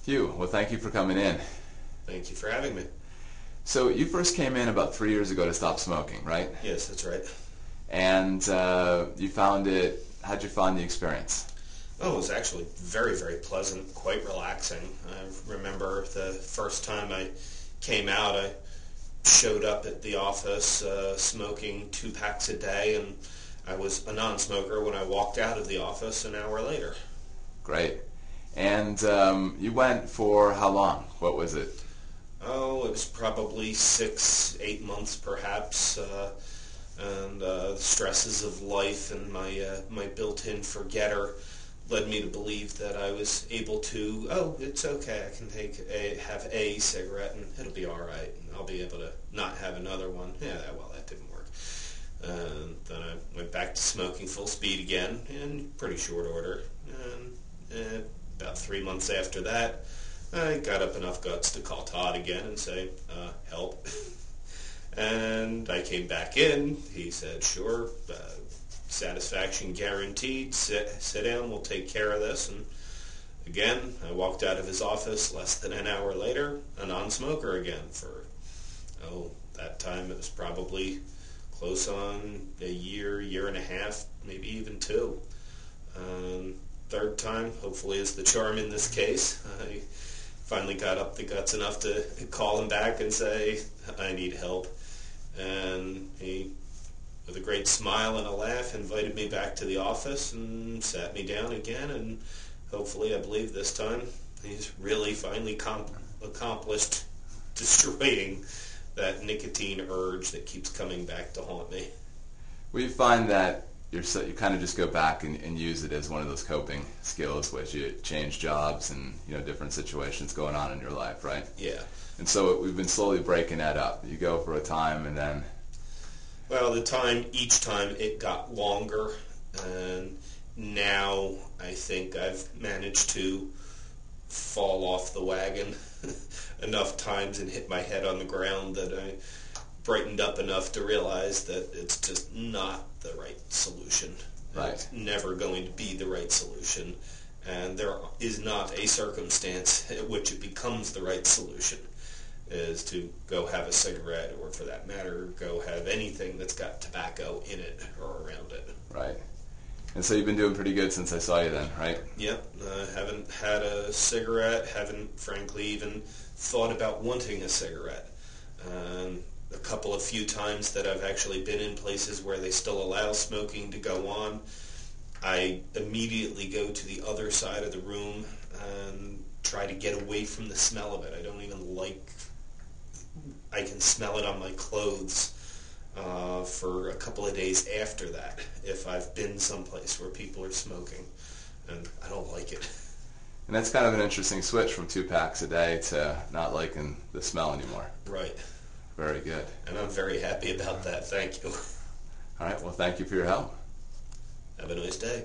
Hugh, well, thank you for coming in. Thank you for having me. So you first came in about 3 years ago to stop smoking, right? Yes, that's right. And how'd you find the experience? Oh, it was actually very, very pleasant, quite relaxing. I remember the first time I came out, I showed up at the office smoking 2 packs a day, and I was a non-smoker when I walked out of the office an hour later. Great. And you went for how long? What was it? Oh, it was probably 6, 8 months perhaps, and the stresses of life and my built-in forgetter led me to believe that I was able to, it's okay, I can have a cigarette and it'll be all right, and I'll be able to not have another one. Yeah, well, that didn't work. Then I went back to smoking full speed again in pretty short order, and about 3 months after that, I got up enough guts to call Todd again and say, help. And I came back in. He said, sure, satisfaction guaranteed. Sit down, we'll take care of this. And again, I walked out of his office less than an hour later, a non-smoker again for, that time it was probably close on a year, year and a half, maybe even 2. Third time, hopefully, is the charm in this case. I finally got up the guts enough to call him back and say, I need help. And he, with a great smile and a laugh, invited me back to the office and sat me down again. And hopefully, I believe this time, he's really finally accomplished destroying that nicotine urge that keeps coming back to haunt me. Well, you find that you kind of just go back and use it as one of those coping skills, which you change jobs and different situations going on in your life, right? Yeah. And so we've been slowly breaking that up. You go for a time and then... Well, each time it got longer, and now I think I've managed to fall off the wagon enough times and hit my head on the ground that I brightened up enough to realize that it's just not the right solution. Right. It's never going to be the right solution, and there is not a circumstance at which it becomes the right solution, is to go have a cigarette, or for that matter, go have anything that's got tobacco in it or around it. Right. And so you've been doing pretty good since I saw you then, right? Yep. Haven't had a cigarette, haven't frankly even thought about wanting a cigarette. A couple of few times that I've actually been in places where they still allow smoking to go on, I immediately go to the other side of the room and try to get away from the smell of it. I don't even I can smell it on my clothes for a couple of days after that if I've been someplace where people are smoking, and I don't like it. And that's kind of an interesting switch from 2 packs a day to not liking the smell anymore. Right. Very good. And I'm very happy about that. Thank you. All right. Well, thank you for your help. Have a nice day.